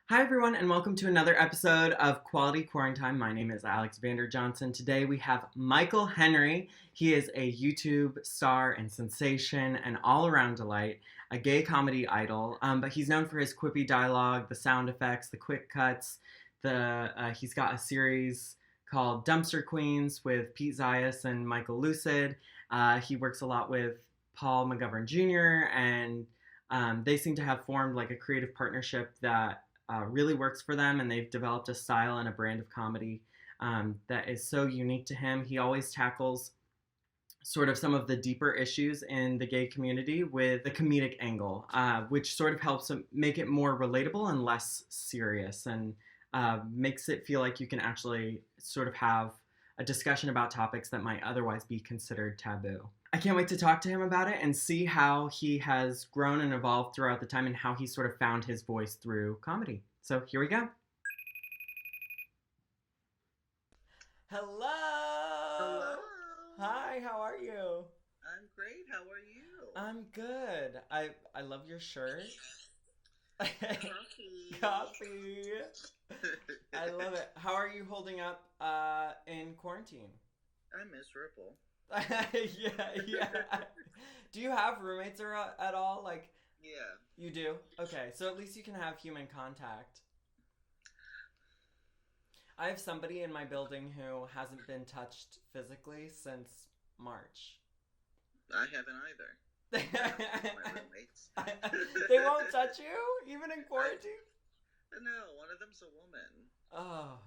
Hi, everyone, and welcome to another episode of Quality QuaranTIME. My name is Alex Vander Johnson. Today we have Michael Henry. He is a YouTube star and sensation and all around delight, a gay comedy idol. But he's known for his quippy dialogue, the sound effects, the quick cuts. He's got a series called Dumpster Queens with Pete Zayas and Michael Lucid. He works a lot with Paul McGovern Jr., and they seem to have formed like a creative partnership that really works for them, and they've developed a style and a brand of comedy that is so unique to him. He always tackles sort of some of the deeper issues in the gay community with a comedic angle, which sort of helps make it more relatable and less serious, and makes it feel like you can actually sort of have a discussion about topics that might otherwise be considered taboo. I can't wait to talk to him about it and see how he has grown and evolved throughout the time and how he sort of found his voice through comedy. So here we go. Hello. Hello! Hi, how are you? I'm great. How are you? I'm good. I love your shirt. Coffee. Coffee. I love it. How are you holding up in quarantine? I'm miserable. Yeah. Do you have roommates or at all? Like, Yeah. you do? Okay, so at least you can have human contact. I have somebody in my building who hasn't been touched physically since March. I haven't either. They My roommates. won't touch you, even in I quarantine? no, one of them's a woman. Oh,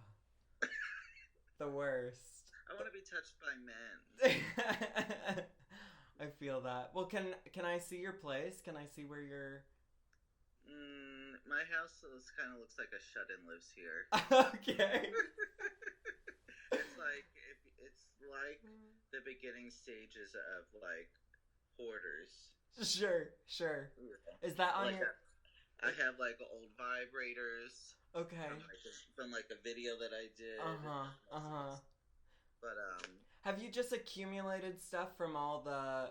the worst. I want to be touched by men. I feel that. Well, can I see your place? Can I see where you're? My house kind of looks like a shut-in lives here. Okay. It's like the beginning stages of like hoarders. Sure. Yeah. Is that on Like your? I have like old vibrators Okay. from like a video that I did. Uh huh. Uh huh. But Have you just accumulated stuff from all the,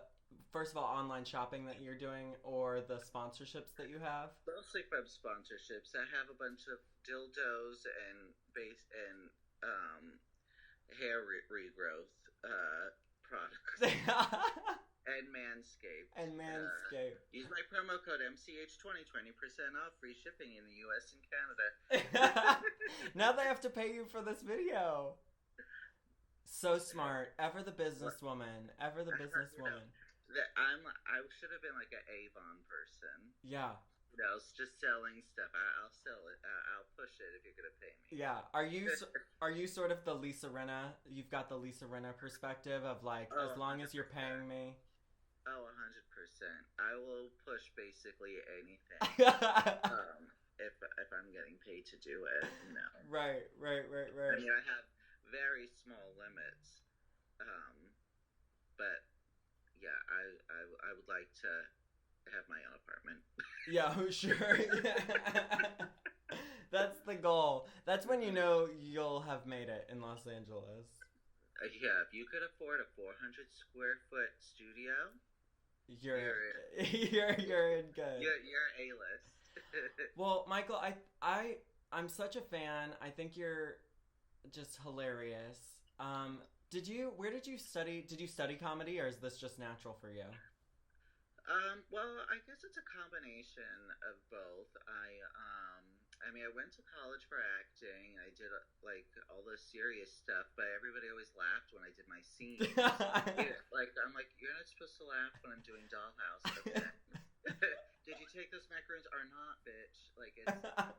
first of all, online shopping that you're doing, or the sponsorships that you have? mostly from sponsorships. I have a bunch of dildos and base and hair regrowth products and Manscaped. And Manscaped. Use my promo code MCH20, 20% off, free shipping in the U.S. and Canada. Now they have to pay you for this video. So smart. Ever the businesswoman. Ever the You know, businesswoman. I should have been like an Avon person. Yeah. You know, it's just selling stuff. I'll sell it. I'll push it if you're gonna pay me. Yeah. Are you sort of the Lisa Rinna? You've got the Lisa Rinna perspective of like, Oh, as long as you're 100%. paying me. Oh, 100%. I will push basically anything. If I'm getting paid to do it, no. I Right. mean, I have very small limits, um, but yeah, I would like to have my own apartment. Yeah, sure. That's the goal. That's when you know you'll have made it in Los Angeles. Yeah, if you could afford a 400 square foot studio, You're you're you're in good. you're a list. Well, Michael, I'm such a fan. I think you're just hilarious. Did you where did you study? Did you study comedy, or is this just natural for you? Well, I guess it's a combination of both. I mean, I went to college for acting. I did like all the serious stuff, but everybody always laughed when I did my scenes. Yeah, like I'm like, you're not supposed to laugh when I'm doing Dollhouse. Okay. Did you take those macaroons or not, bitch? Like it's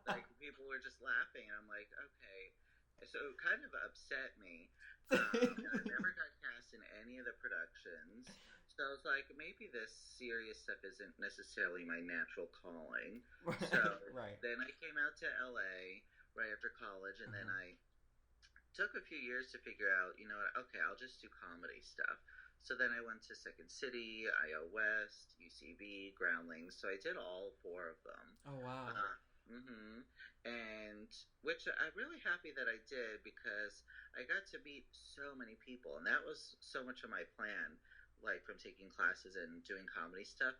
like people were just laughing, and I'm like, okay. So it kind of upset me. And I never got cast in any of the productions. So I was like, maybe this serious stuff isn't necessarily my natural calling. So Right. then I came out to LA right after college, and then Uh-huh. I took a few years to figure out, you know what, okay, I'll just do comedy stuff. So then I went to Second City, IO West, UCB, Groundlings. So I did all four of them. Oh wow. Uh, hmm And which I'm really happy that I did because I got to meet so many people, and that was so much of my plan, like from taking classes and doing comedy stuff,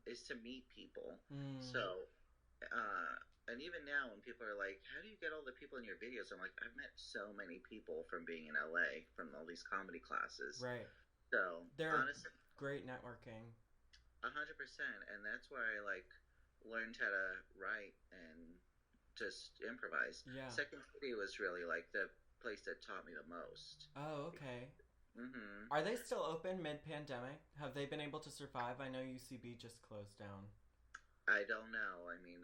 is to meet people. Mm. So And even now, when people are like, "How do you get all the people in your videos?" I'm like, I've met so many people from being in LA from all these comedy classes. Right. So They're honestly, great networking. 100%, and that's where I like learned how to write and just improvise. Yeah. Second City was really like the place that taught me the most. Oh, okay. Hmm. Are they still open mid-pandemic? Have they been able to survive? I know UCB just closed down. I don't know. I mean,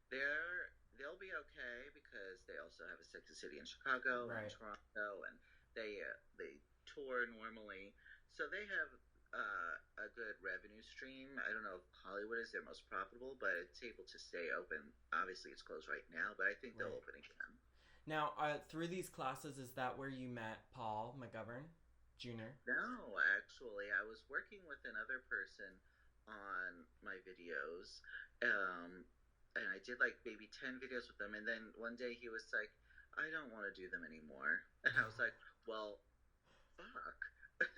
they'll be okay because they also have a Second City in Chicago and in Right. Toronto, and they tour normally, so they have a good revenue stream. I don't know if Hollywood is their most profitable, but it's able to stay open. Obviously, it's closed right now, but I think they'll Right. open again. Now, through these classes, is that where you met Paul McGovern Jr.? No, actually, I was working with another person on my videos, um, and I did like maybe 10 videos with them. And then one day he was like, "I don't want to do them anymore," and I was like, "Well, fuck."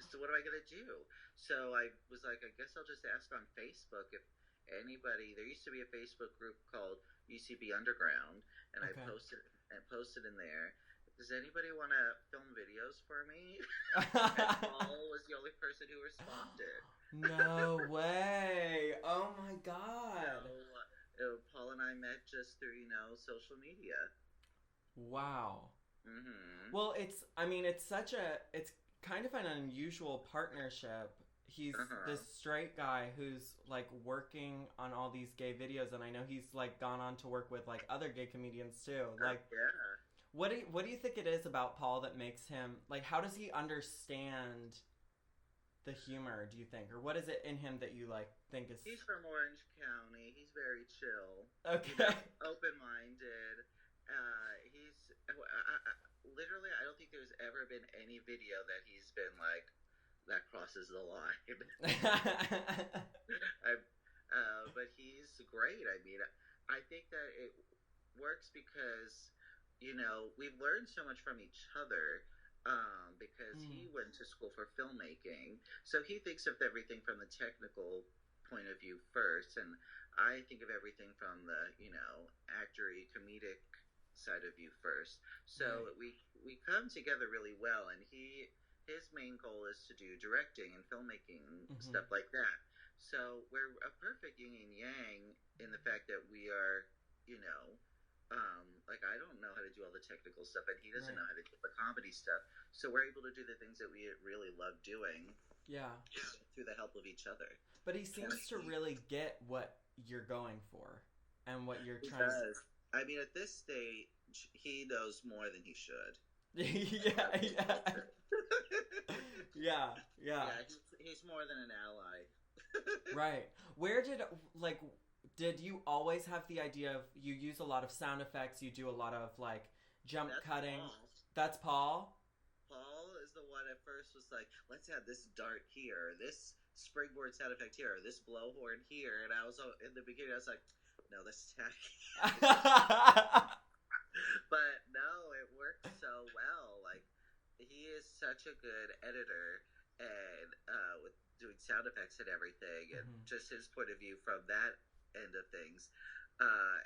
So what am I gonna do? So I was like, I guess I'll just ask on Facebook if anybody. There used to be a Facebook group called UCB Underground, and I Okay. posted in there. Does anybody want to film videos for me? And Paul was the only person who responded. No way. Oh my So god. Paul and I met just through social media. Wow. Mm-hmm. Well, I mean, it's kind of an unusual partnership. He's Uh-huh. this straight guy who's like working on all these gay videos, and I know he's like gone on to work with like other gay comedians too. Like, Yeah. what do you think it is about Paul that makes him like? How does he understand the humor? Do you think, or what is it in him that you like think is He's from Orange County. He's very chill, okay? open minded. Literally, I don't think there's ever been any video that he's been like, that crosses the line. I, but he's great. I mean, I think that it works because, we've learned so much from each other. Because Mm, he went to school for filmmaking, so he thinks of everything from the technical point of view first, and I think of everything from the actory comedic side of view first. right. So we come together really well, and his main goal is to do directing and filmmaking and Mm-hmm. stuff like that. So we're a perfect yin and yang in the fact that we are, you know, like I don't know how to do all the technical stuff, and he doesn't Right. know how to do the comedy stuff. So we're able to do the things that we really love doing Yeah. through the help of each other. But he seems to really get what you're going for and what you're He trying. does. I mean, at this stage, he knows more than he should. Yeah, That's yeah. all true. Yeah, yeah. Yeah, he's more than an ally. Right. Where did like did you always have the idea of you use a lot of sound effects, you do a lot of like jump That's cutting? Paul. That's Paul? Paul is the one at first was like, let's have this dart here, this springboard sound effect here, this blowhorn here, and I was in the beginning, I was like, no, that's tacky. But no, it works so well. Like he is such a good editor, and with doing sound effects and everything, and Mhm. just his point of view from that end of things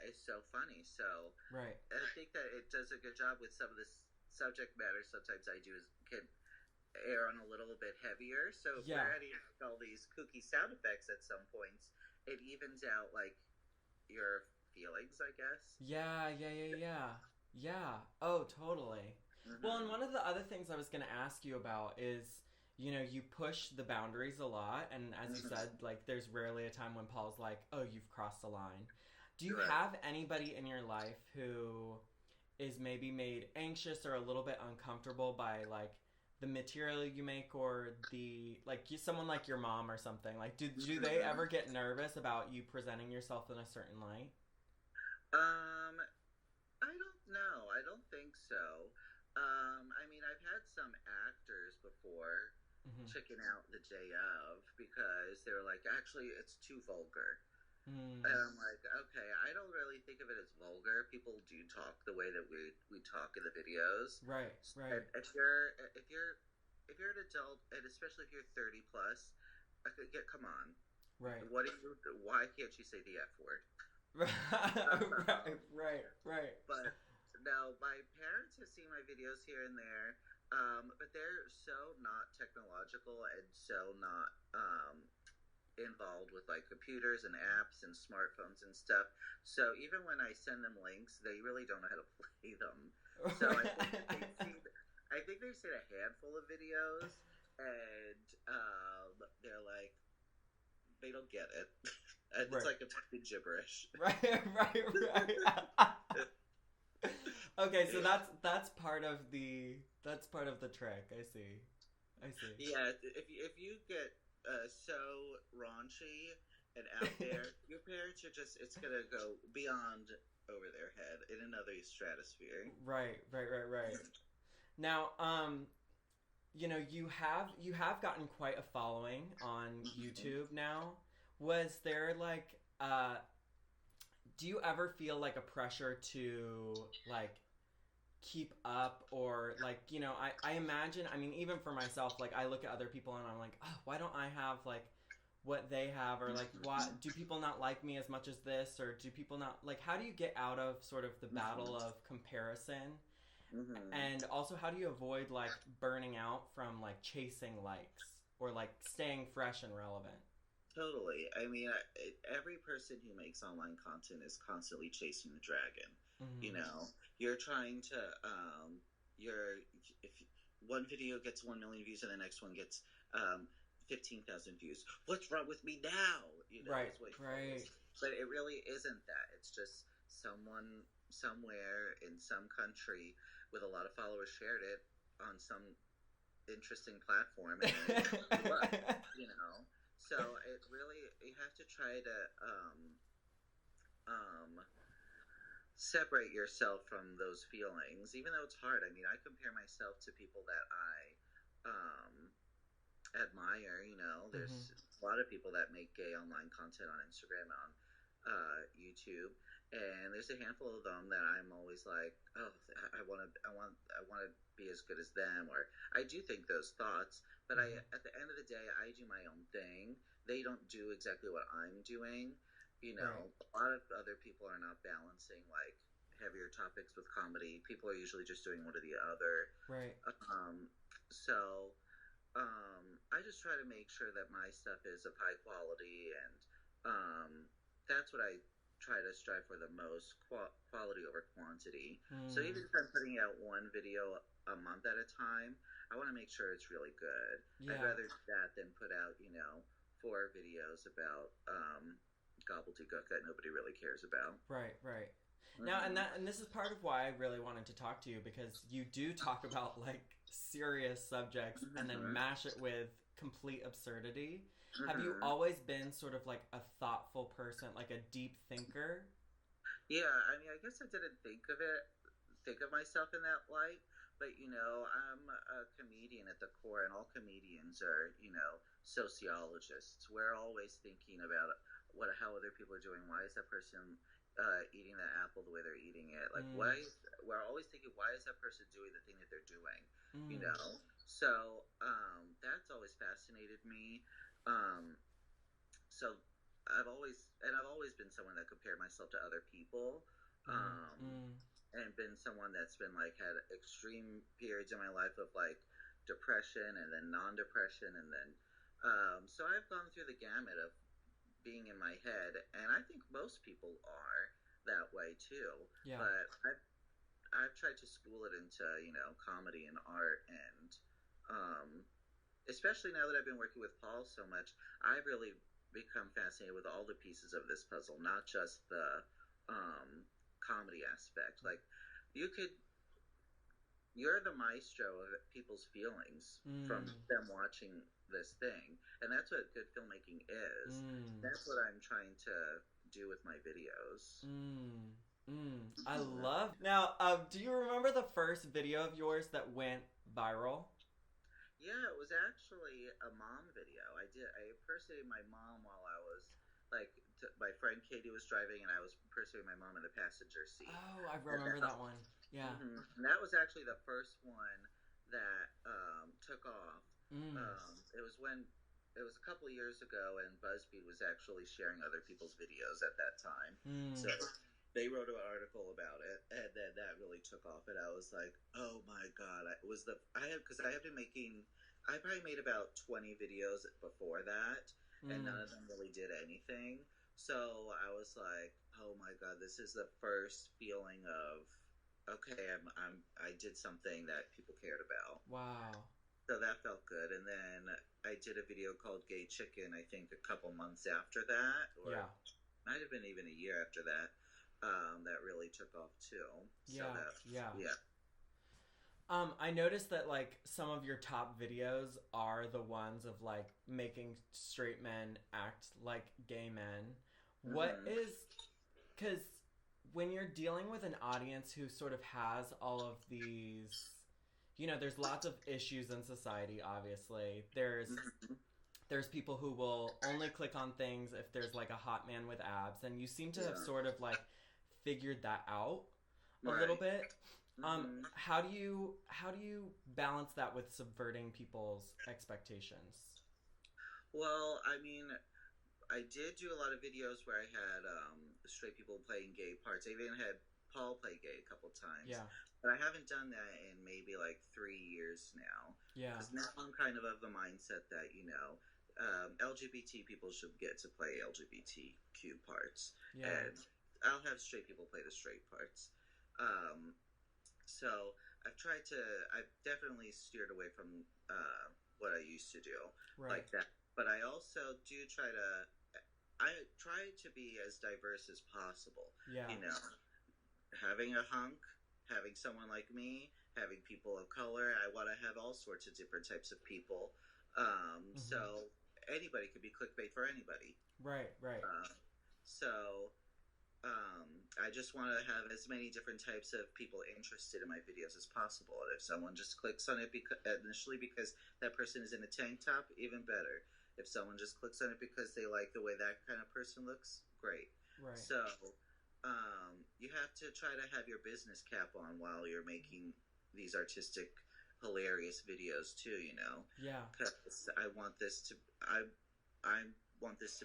is so funny. So Right. I think that it does a good job with some of this subject matter. Sometimes I do can air on a little bit heavier. So if Yeah. we're adding all these kooky sound effects at some points, it evens out like your feelings, I guess. Yeah, yeah, yeah, yeah. Yeah. Oh, totally. Well, and Mm-hmm. one of the other things I was going to ask you about is, you push the boundaries a lot. And as you Mm-hmm. said, like, there's rarely a time when Paul's like, oh, you've crossed the line. Do you Right. have anybody in your life who is maybe made anxious or a little bit uncomfortable by, like, the material you make or someone like your mom or something? Like, do they Mm-hmm. ever get nervous about you presenting yourself in a certain light? Um, I don't know. I don't think so. I mean, I've had some actors before Mm-hmm. chicken out the day of because they were like, actually, it's too vulgar. And Mm. I'm like, okay, I don't really think of it as vulgar. People do talk the way that we talk in the videos. Right, And right, if you're an adult, and especially if you're 30 plus, I could get come on. right. What do you? Why can't you say the F word? Right, Um, right. but no, my parents have seen my videos here and there, but they're so not technological and so not involved with like computers and apps and smartphones and stuff. So even when I send them links, they really don't know how to play them. So I think that they've seen, I think they've seen a handful of videos, and they're like, they don't get it. It's Right. like a fucking gibberish. Right. Okay, so that's part of the trick. I see. I see. Yeah, if you get so raunchy and out there, your parents are just it's gonna go beyond over their head in another stratosphere. Right. Now, you have gotten quite a following on Mhm. YouTube now. Was there like do you ever feel like a pressure to like keep up, or like, I imagine, I mean, even for myself, like I look at other people and I'm like, oh, why don't I have like what they have, or like, why do people not like me as much as this, or do people not like, how do you get out of sort of the battle Mhm. of comparison, Mhm. and also how do you avoid like burning out from like chasing likes or like staying fresh and relevant? Totally. I mean, every person who makes online content is constantly chasing the dragon. You Mm-hmm. know, you're trying to, you're, if one video gets 1 million views and the next one gets 15,000 views, what's wrong with me now? You know, Right, is what you always, right. but it really isn't that. It's just someone somewhere in some country with a lot of followers shared it on some interesting platform and then it blew up, you know. So it really you have to try to um separate yourself from those feelings, even though it's hard. I mean, I compare myself to people that I admire. You know, Mm-hmm. there's a lot of people that make gay online content on Instagram and on YouTube, and there's a handful of them that I'm always like, oh, I want to be as good as them, or I do think those thoughts, but I, Mm-hmm. at the end of the day, I do my own thing. They don't do exactly what I'm doing. You Right, know, a lot of other people are not balancing like heavier topics with comedy. People are usually just doing one or the other. right. Um, so I just try to make sure that my stuff is of high quality, and that's what I try to strive for the most quality over quantity. So Mm. even if I'm putting out one video a month at a time, I want to make sure it's really good. I'd Yeah. rather do that than put out, you know, 4 videos about gobbledygook that nobody really cares about. Right. Now, Mm-hmm. and this is part of why I really wanted to talk to you, because you do talk about like serious subjects and then Mm-hmm. mash it with complete absurdity. Have you Mm-hmm. always been sort of like a thoughtful person, like a deep thinker? Yeah, I mean, I guess I didn't think of myself in that light, but you know, I'm a comedian at the core, and all comedians are, you know, sociologists. We're always thinking about how other people are doing. Why is that person eating that apple the way they're eating it? Like, Mm, we're always thinking, why is that person doing the thing that they're doing? You mm, know, so that's always fascinated me. Um, so I've always been someone that compared myself to other people, mm, um, mm, and been someone that's been like had extreme periods in my life of like depression and then non-depression and then so I've gone through the gamut of being in my head, and I think most people are that way too. yeah. But I've tried to school it into, you know, comedy and art, and um, especially now that I've been working with Paul so much, I've really become fascinated with all the pieces of this puzzle, not just the um, comedy aspect. Like, you could, you're the maestro of people's feelings from Mm, them watching this thing, and that's what good filmmaking is. mm, That's what I'm trying to do with my videos. mm, I Mhm. love. Now, do you remember the first video of yours that went viral? Yeah, it was actually a mom video. I impersonated my mom while I was like my friend Katie was driving, and I was impersonating my mom in the passenger seat. Oh, I And remember that one. Yeah. and that was actually the first one that took off. Mm. It was when it was a couple of years ago, and BuzzFeed was actually sharing other people's videos at that time. So they wrote an article about it, and then that really took off. And I was like, oh my god! I have been making. I probably made about 20 videos before that, and none of them really did anything. So I was like, oh my god, this is the first feeling of okay, I did something that people cared about. Wow. So that felt good. And then I did a video called Gay Chicken, I think a couple months after that, or Yeah. might have been even a year after that, that really took off too. So Yeah. that, Yeah. yeah. I noticed that like some of your top videos are the ones of like making straight men act like gay men. What is, because when you're dealing with an audience who sort of has all of these, there's lots of issues in society, obviously. There's people who will only click on things if there's like a hot man with abs, and you seem to have sort of like figured that out a little bit. How do you balance that with subverting people's expectations? Well, I mean, I did do a lot of videos where I had straight people playing gay parts. I even had Paul play gay a couple times. Yeah. But I haven't done that in maybe like 3 years now. Yeah. Because now I'm kind of the mindset that, LGBT people should get to play LGBTQ parts. Yeah. And I'll have straight people play the straight parts. So I've definitely steered away from what I used to do like that. But I also I try to be as diverse as possible. Yeah. Having a hunk, having someone like me, having people of color. I want to have all sorts of different types of people. So anybody could be clickbait for anybody. Right. So I just want to have as many different types of people interested in my videos as possible. And if someone just clicks on it initially because that person is in a tank top, even better. If someone just clicks on it because they like the way that kind of person looks, great. Right. So you have to try to have your business cap on while you're making these artistic, hilarious videos too. Yeah. Because I want this to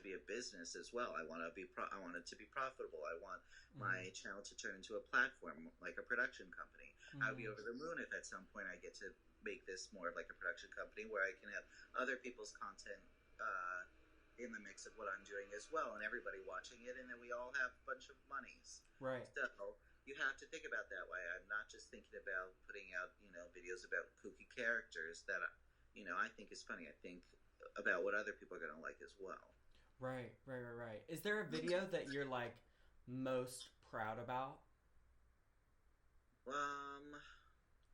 be a business as well. I want it to be profitable. I want my channel to turn into a platform, like a production company. I'd be over the moon if at some point I get to make this more like a production company where I can have other people's content in the mix of what I'm doing as well, and everybody watching it, and then we all have a bunch of monies. Right. So you have to think about that way. I'm not just thinking about putting out, videos about kooky characters that, I think is funny. I think about what other people are going to like as well. Right. Is there a video that you're like most proud about?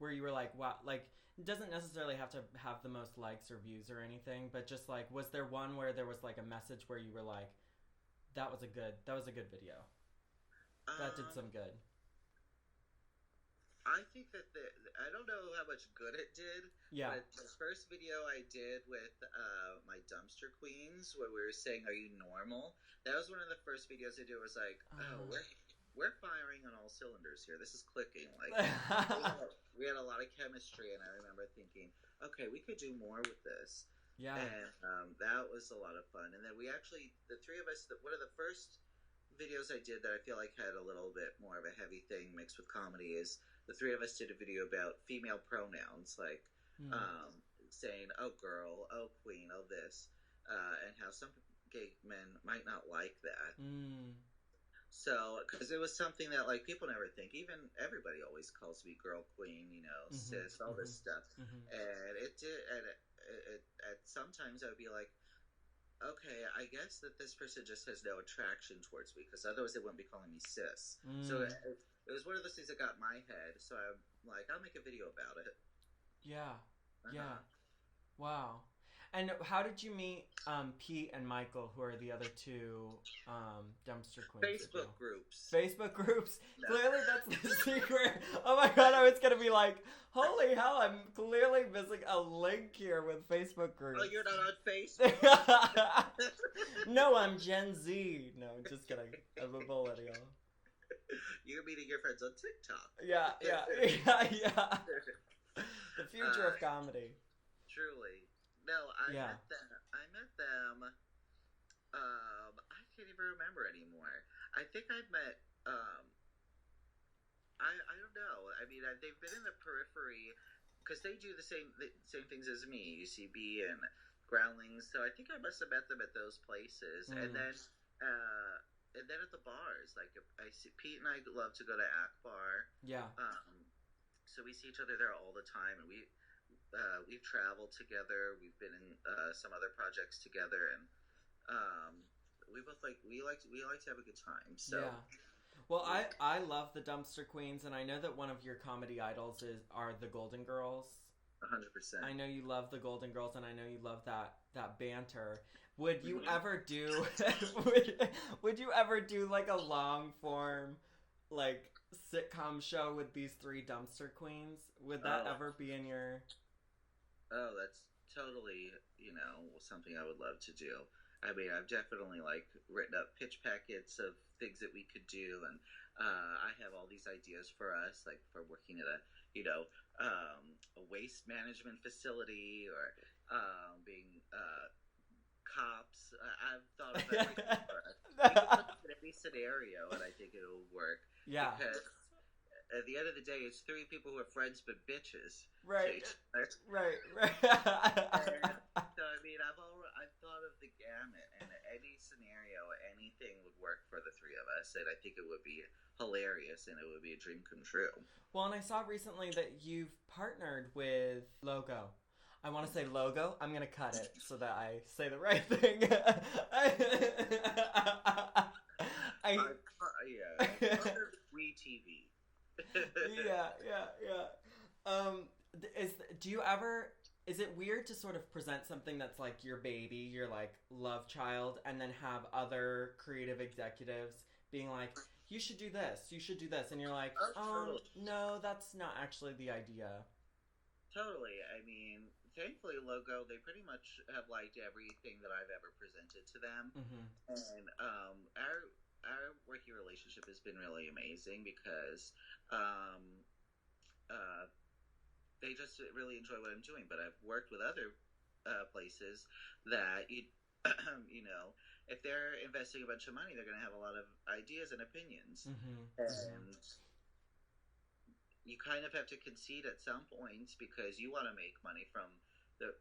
Where you were like, wow, like it doesn't necessarily have to have the most likes or views or anything, but just like, was there one where there was like a message where you were like, that was a good video. That did some good. I think that I don't know how much good it did. Yeah. But the first video I did with my dumpster queens, where we were saying, "Are you normal?" That was one of the first videos I did. Was like, we're firing on all cylinders here. This is clicking. Like we had a lot of chemistry, and I remember thinking, okay, we could do more with this. Yeah. And that was a lot of fun. And then we actually, the three of us, one of the first videos I did that I feel like had a little bit more of a heavy thing mixed with comedy is the three of us did a video about female pronouns, like saying, oh girl, oh queen, oh this, and how some gay men might not like that. So, because it was something that like people never think, even everybody always calls me girl, queen, sis, all this stuff. And it did, and sometimes I would be like, okay, I guess that this person just has no attraction towards me, because otherwise they wouldn't be calling me sis. So it was one of those things that got in my head. So I'm like, I'll make a video about it. Yeah. Yeah. Wow. And how did you meet Pete and Michael, who are the other two dumpster queens? Facebook groups. Facebook groups? No. Clearly that's the secret. Oh my god, I was going to be like, holy hell, I'm clearly missing a link here with Facebook groups. Oh, you're not on Facebook? No, I'm Gen Z. No, just kidding. I'm a millennial. You're meeting your friends on TikTok. Yeah. The future of comedy. Truly. No, Yeah. I met them. I can't even remember anymore. I think I met. I don't know. I mean, they've been in the periphery because they do the same things as me, UCB and Groundlings. So I think I must have met them at those places, Mm. uh, and then at the bars. Like I see Pete and I love to go to Akbar. Yeah. So we see each other there all the time, and we've traveled together. We've been in some other projects together, and um, we like to have a good time. So Yeah. Well, we, I love the Dumpster Queens, and I know that one of your comedy idols are the Golden Girls. 100%. I know you love the Golden Girls, and I know you love that banter. Would you Mm-hmm. ever do would you ever do like a long form like sitcom show with these three dumpster queens? Would that Oh, ever be in your that's totally, something I would love to do. I mean, I've definitely like written up pitch packets of things that we could do, and I have all these ideas for us, like for working at a waste management facility or being cops. I've thought of everything for us. We could put it in every scenario, and I think it'll work Yeah. because at the end of the day, it's three people who are friends but bitches to Right. each other. Right. Right. And so I mean, I've thought of the gamut, and any scenario, anything would work for the three of us, and I think it would be hilarious, and it would be a dream come true. Well, and I saw recently that you've partnered with Logo. I want to say logo. I'm gonna cut it so that I say the right thing. I Yeah, other free TV. yeah, yeah, yeah. Is do you ever? Is it weird to sort of present something that's like your baby, your like love child, and then have other creative executives being like, "You should do this, you should do this," and you're like, Oh, totally. no, that's not actually the idea." Totally. I mean, thankfully, Logo, they pretty much have liked everything that I've ever presented to them. Mm-hmm. And our working relationship has been really amazing because um, uh, they just really enjoy what I'm doing. But I've worked with other places that, you know, if they're investing a bunch of money, they're going to have a lot of ideas and opinions. Mm-hmm. Mm-hmm. And you kind of have to concede at some points because you want to make money from the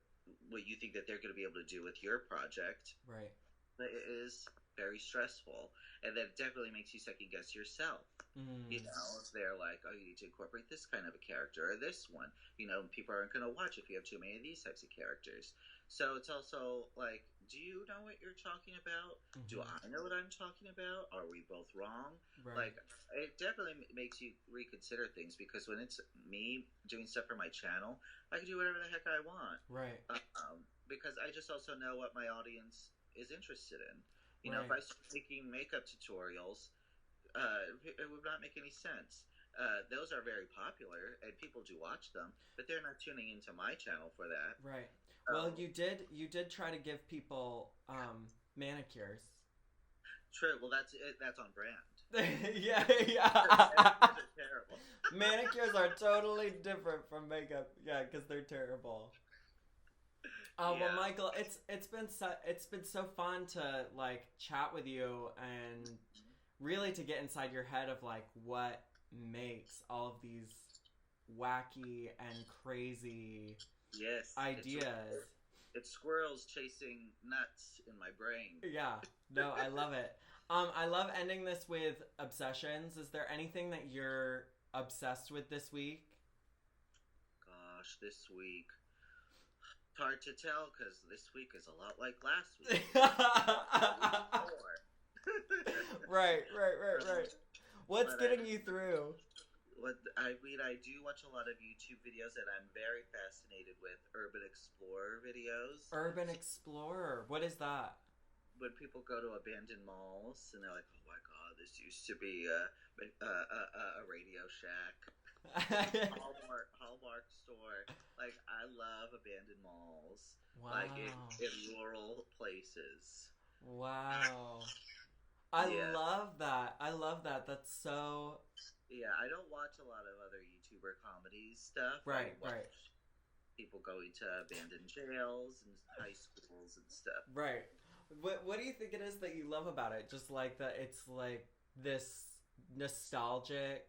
what you think that they're going to be able to do with your project. Right. But it is very stressful, and that definitely makes you second guess yourself. Mm. If they're like, oh, you need to incorporate this kind of a character or this one, people aren't going to watch if you have too many of these types of characters. So it's also like, do you know what you're talking about? Do Mm-hmm. I know what I'm talking about? Are we both wrong? Right. Like, it definitely makes you reconsider things because when it's me doing stuff for my channel, I can do whatever the heck I want. Right. Because I just also know what my audience is interested in. If Right. I start making makeup tutorials, it would not make any sense. Those are very popular and people do watch them, but they're not tuning into my channel for that. Right. Well, Um, you did try to give people manicures. True. Well, that's it. That's on brand. Yeah, Manicures yeah. are terrible. Manicures are totally different from makeup. Yeah, because they're terrible. Well, Yeah. Michael, it's been so fun to like chat with you and really to get inside your head of like what makes all of these wacky and crazy Yes. ideas. It's squirrels chasing nuts in my brain. Yeah, no, I love it. I love ending this with obsessions. Is there anything that you're obsessed with this week? Gosh, this week. It's hard to tell because this week is a lot like last week. Week before. Right, right, right, um, right. What's but getting you through? I mean, I do watch a lot of YouTube videos, and I'm very fascinated with urban explorer videos. Urban Explorer. What is that? When people go to abandoned malls, and they're like, "Oh my God, this used to be a Radio Shack, Hallmark store." Like, I love abandoned malls, like Wow. in rural places. Wow. I Yeah, love that. I love that. That's so yeah. I don't watch a lot of other YouTuber comedy stuff. I right, right. watch people going to abandoned jails and high schools and stuff. Right. What do you think it is that you love about it? Just like that it's like this nostalgic.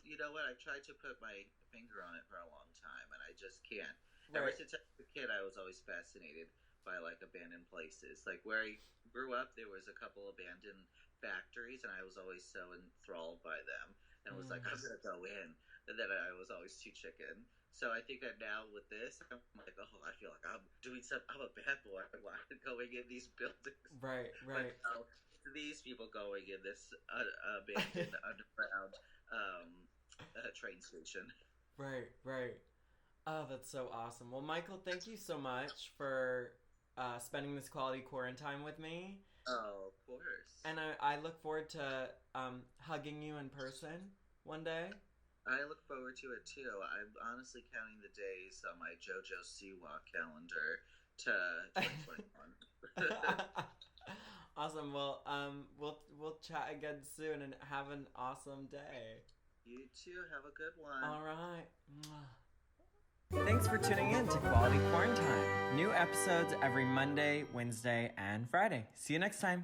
You know what? I've tried to put my finger on it for a long time, and I just can't. Right. Ever since I was a kid, I was always fascinated by like abandoned places. Like where I grew up, there was a couple abandoned factories, and I was always so enthralled by them, and was like, I'm gonna go in. And then I was always too chicken. So I think that now with this, I'm like, oh, I feel like I'm doing something. I'm a bad boy. Why going in these buildings? Right. But now, these people going in this abandoned underground train station. Right. Oh, that's so awesome. Well, Michael, thank you so much for spending this quality quarantine with me. Oh, of course. And I look forward to hugging you in person one day. I look forward to it too. I'm honestly counting the days on my JoJo Siwa calendar to 2021. Awesome. Well, we'll chat again soon and have an awesome day. You too. Have a good one. All right. Thanks for tuning in to Quality QuaranTIME. New episodes every Monday, Wednesday, and Friday. See you next time.